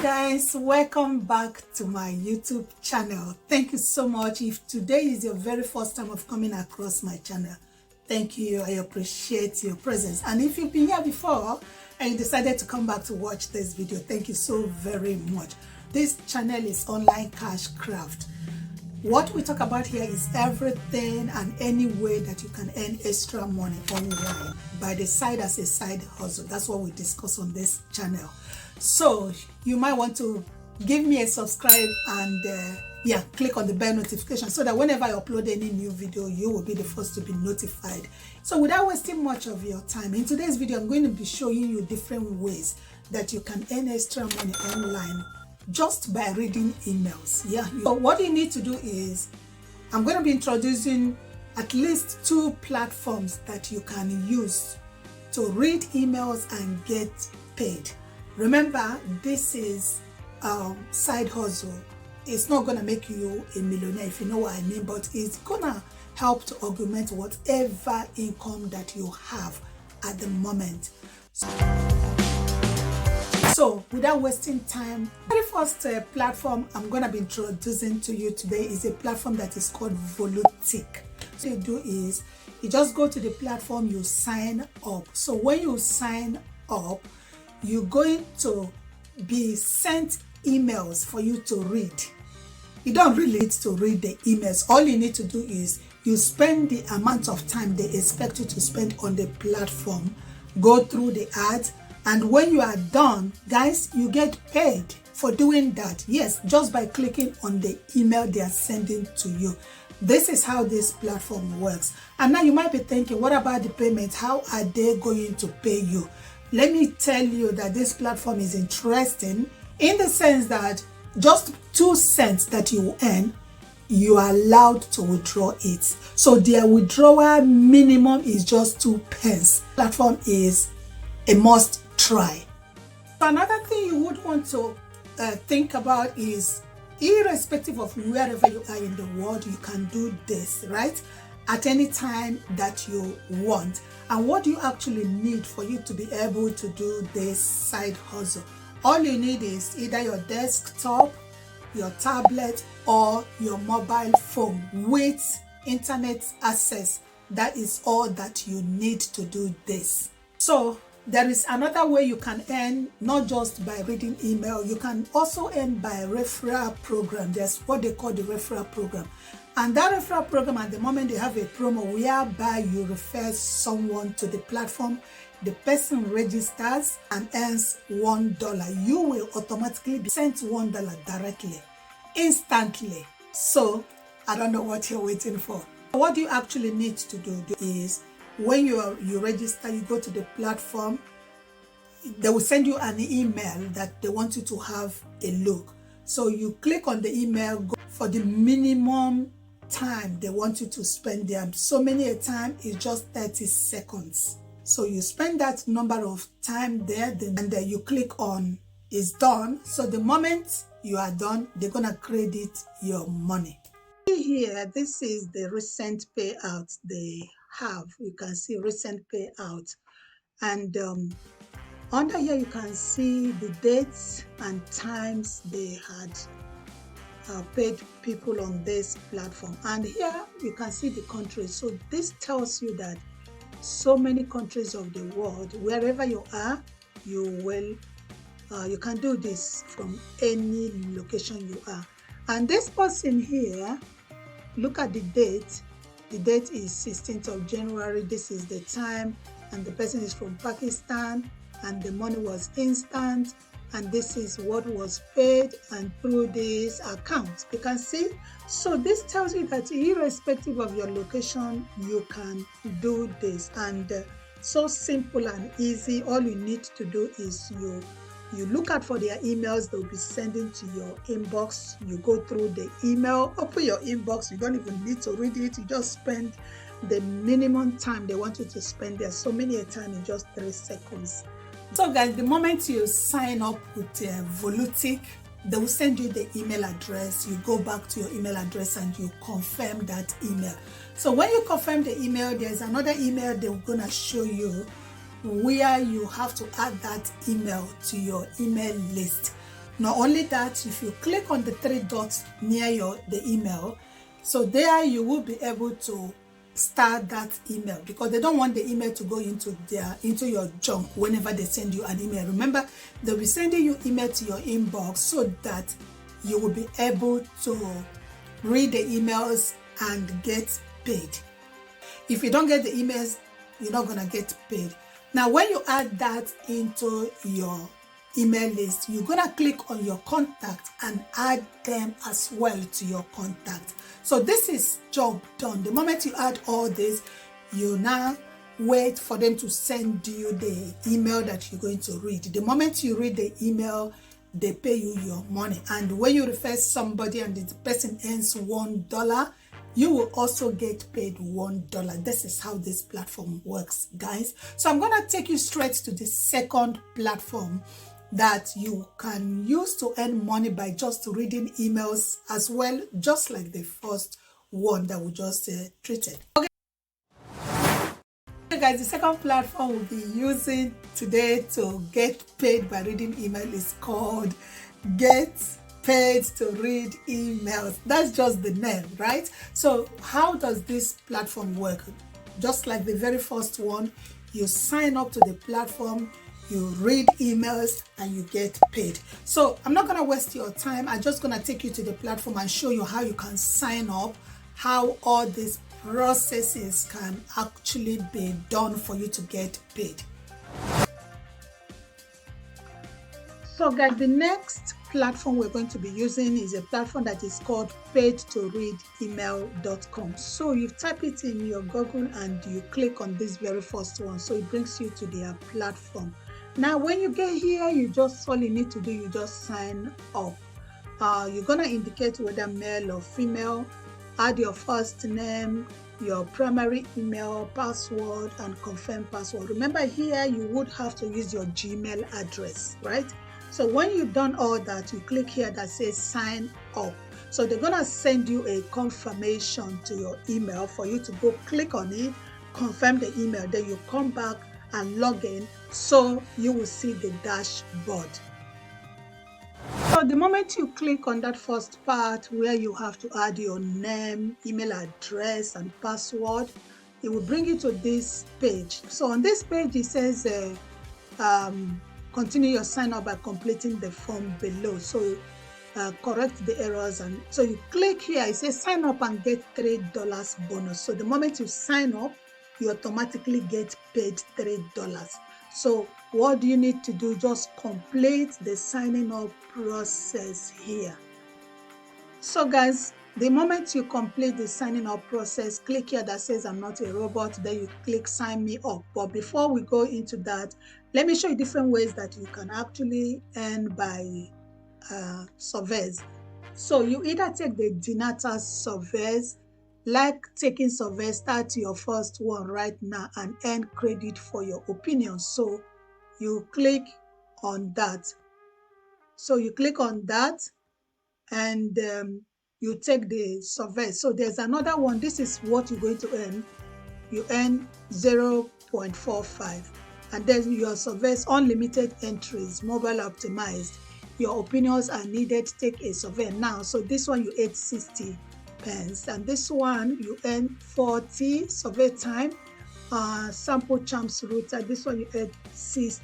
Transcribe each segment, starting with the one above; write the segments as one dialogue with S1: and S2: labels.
S1: guys, welcome back to my YouTube channel. Thank you so much. If today is your very first time of coming across my channel, thank you. I appreciate your presence. And if you've been here before and you decided to come back to watch this video, thank you so very much. This channel is online cash craft. What we talk about here is everything and any way that you can earn extra money online by the side as a side hustle. That's what we discuss on this channel. So you might want to give me a subscribe and click on the bell notification so that whenever I upload any new video, you will be the first to be notified. So without wasting much of your time, in today's video, I'm going to be showing you different ways that you can earn extra money online just by reading emails. So what you need to do is, I'm going to be introducing at least 2 platforms that you can use to read emails and get paid. Remember, this is side hustle. It's not going to make you a millionaire, if you know what I mean, but it's going to help to augment whatever income that you have at the moment. So without wasting time, the very first platform I'm going to be introducing to you today is a platform that is called Volutic. So what you do is, you just go to the platform, you sign up. So when you sign up, you're going to be sent emails for you to read. You don't really need to read the emails. All you need to do is you spend the amount of time they expect you to spend on the platform, go through the ads, and when you are done, guys, you get paid for doing that. Yes, just by clicking on the email they are sending to you. This is how this platform works. And now you might be thinking, what about the payment? How are they going to pay you? Let me tell you that this platform is interesting in the sense that just 2 cents that you earn, you are allowed to withdraw it. So their withdrawal minimum is just 2 pence. Platform is a must try. Another thing you would want to think about is, irrespective of wherever you are in the world, you can do this, right? At any time that you want. And what do you actually need for you to be able to do this side hustle? All you need is either your desktop, your tablet, or your mobile phone with internet access. That is all that you need to do this. So there is another way you can earn, not just by reading email. You can also earn by referral program. There's what they call the referral program. And that referral program, at the moment, they have a promo whereby you refer someone to the platform. The person registers and earns $1. You will automatically be sent $1 directly, instantly. So I don't know what you're waiting for. What you actually need to do is, when you register, you go to the platform, they will send you an email that they want you to have a look. So you click on the email, go for the minimum time they want you to spend there. So many a time is just 30 seconds. So you spend that number of time there, and then you click on it's done. So the moment you are done, they're gonna credit your money. Here, this is the recent payout they have. You can see recent payout, and under here you can see the dates and times they had paid people on this platform, and here you can see the countries. So this tells you that so many countries of the world, wherever you are, you can do this from any location you are. And this person here, look at the date. The date is 16th of January. This is the time, and the person is from Pakistan, and the money was instant, and this is what was paid and through this account. You can see. So this tells you that irrespective of your location, you can do this, and so simple and easy. All you need to do is you look out for their emails they'll be sending to your inbox. You go through the email, open your inbox. You don't even need to read it. You just spend the minimum time they want you to spend there. So many a time in just 3 seconds. So guys, the moment you sign up with Volutic, they will send you the email address. You go back to your email address and you confirm that email. So when you confirm the email, there's another email they're gonna show you where you have to add that email to your email list. Not only that, if you click on the three dots near the email, so there you will be able to start that email, because they don't want the email to go into your junk whenever they send you an email. Remember, they'll be sending you email to your inbox so that you will be able to read the emails and get paid. If you don't get the emails, you're not gonna get paid. Now, when you add that into your email list, you're gonna click on your contact and add them as well to your contact. So this is job done. The moment you add all this, you now wait for them to send you the email that you're going to read. The moment you read the email, they pay you your money. And when you refer somebody and the person earns $1, you will also get paid $1. This is how this platform works, guys. So I'm gonna take you straight to the second platform that you can use to earn money by just reading emails as well, just like the first one that we just treated. Okay, guys, the second platform we'll be using today to get paid by reading email is called Get Paid to Read Emails. That's just the name, right? So how does this platform work? Just like the very first one, you sign up to the platform, you read emails, and you get paid. So I'm not gonna waste your time. I'm just gonna take you to the platform and show you how you can sign up, how all these processes can actually be done for you to get paid. So guys, the next platform we're going to be using is a platform that is called paidtoreademail.com. So you type it in your Google and you click on this very first one, so it brings you to their platform. Now when you get here, all you need to do, you just sign up. You're gonna indicate whether male or female, add your first name, your primary email, password, and confirm password. Remember, here you would have to use your Gmail address, right? So when you've done all that, you click here that says sign up. So they're gonna send you a confirmation to your email for you to go click on it, confirm the email, then you come back and log in, so you will see the dashboard. So the moment you click on that first part where you have to add your name, email address, and password, it will bring you to this page. So on this page, it says continue your sign up by completing the form below. So correct the errors, and so you click here, it says sign up and get $3 bonus. So the moment you sign up, you automatically get paid $3. So what do you need to do? Just complete the signing up process here. So guys, the moment you complete the signing up process, click here that says I'm not a robot, then you click sign me up. But before we go into that, let me show you different ways that you can actually earn by surveys. So you either take the Dinata surveys, like taking surveys, start your first one right now and earn credit for your opinion. So you click on that. So you click on that and you take the survey. So there's another one. This is what you're going to earn. You earn 0.45. And then your surveys, unlimited entries, mobile optimized. Your opinions are needed. Take a survey now. So this one you earn 60 pence. And this one you earn 40 survey time. Sample charms router. This one you earn 6.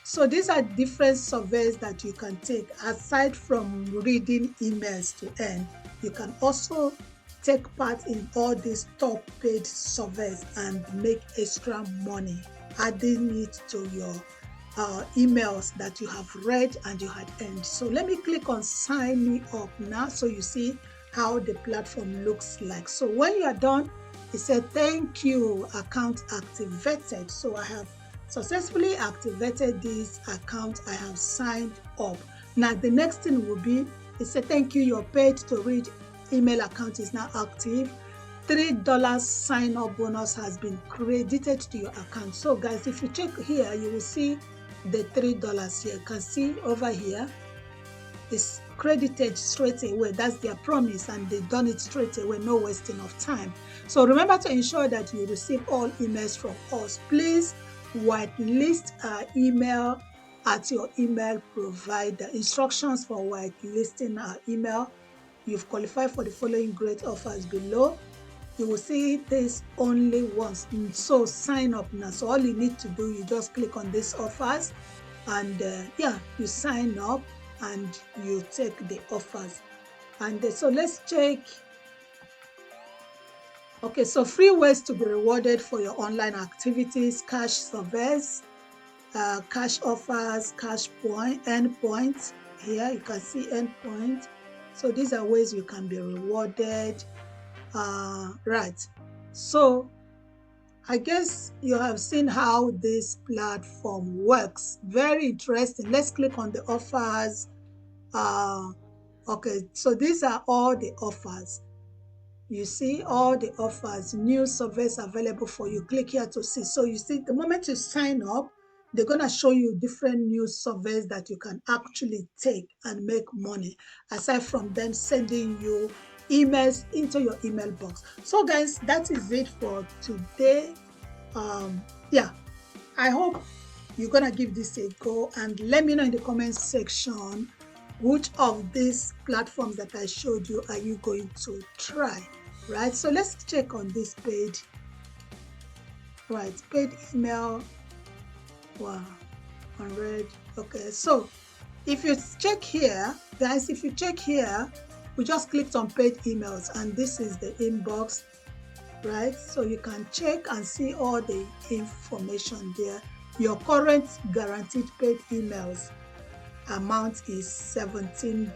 S1: So these are different surveys that you can take. Aside from reading emails to earn, you can also take part in all these top paid surveys and make extra money, adding it to your emails that you have read and you had earned. So let me click on sign me up now, so you see how the platform looks like. So when you are done, it said thank you, account activated. So I have successfully activated this account. I have signed up. Now the next thing will be, it said thank you, your paid to read email account is now active. $3 sign up bonus has been credited to your account. So guys, if you check here, you will see the $3 here. You can see over here, it's credited straight away. That's their promise, and they've done it straight away, no wasting of time. So remember to ensure that you receive all emails from us. Please whitelist our email at your email provider. Instructions for whitelisting our email. You've qualified for the following great offers below. You will see this only once, so sign up now. So all you need to do, you just click on these offers, and yeah, you sign up and you take the offers. And so let's check. Okay, so free ways to be rewarded for your online activities: cash surveys, cash offers, cash endpoints. Here you can see endpoint. So these are ways you can be rewarded. Right, so I guess you have seen how this platform works. Very interesting. Let's click on the offers. Okay, so these are all the offers. You see all the offers, new surveys available for you. Click here to see. So you see, the moment you sign up, they're going to show you different new surveys that you can actually take and make money, aside from them sending you emails into your email box. So guys, that is it for today. Yeah, I hope you're going to give this a go, and let me know in the comments section which of these platforms that I showed you are you going to try, right? So let's check on this page. Right, paid email. Wow, unread. Okay, so if you check here, guys, if you check here, we just clicked on paid emails, and this is the inbox, right? So you can check and see all the information there. Your current guaranteed paid emails amount is 17,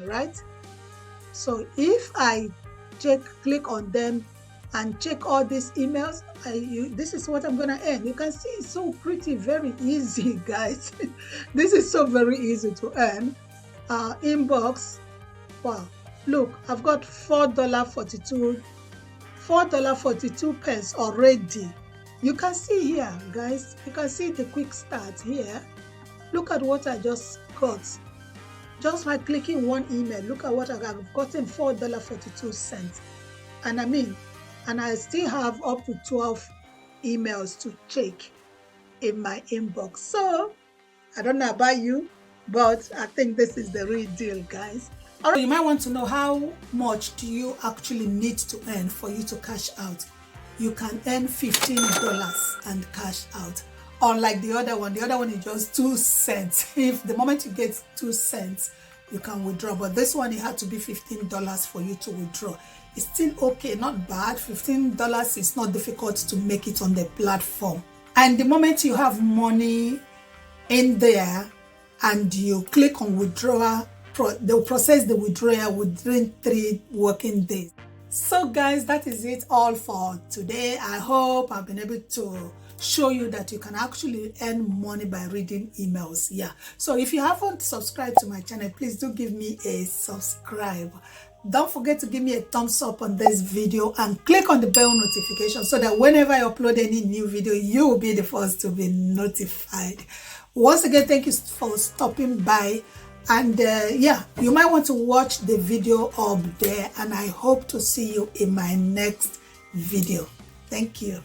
S1: right? So if I click on them and check all these emails, this is what I'm gonna earn. You can see it's so pretty, very easy, guys. This is so very easy to earn. Inbox, wow, look, I've got $4.42 pence already. You can see here, guys, you can see the quick start here. Look at what I just got. Just by clicking one email, look at what I've gotten, $4.42. And I still have up to 12 emails to check in my inbox. So I don't know about you, but I think this is the real deal, guys. All right, you might want to know how much do you actually need to earn for you to cash out. You can earn $15 and cash out. Unlike the other one is just 2 cents. If the moment you get 2 cents, you can withdraw. But this one, it had to be $15 for you to withdraw. It's still okay, not bad. $15 is not difficult to make it on the platform. And the moment you have money in there and you click on withdrawal, they'll process the withdrawal within 3 working days. So guys, that is it all for today. I hope I've been able to show you that you can actually earn money by reading emails. Yeah, so if you haven't subscribed to my channel, please do give me a subscribe. Don't forget to give me a thumbs up on this video and click on the bell notification so that whenever I upload any new video, you will be the first to be notified. Once again, thank you for stopping by. And yeah, you might want to watch the video up there, and I hope to see you in my next video. Thank you.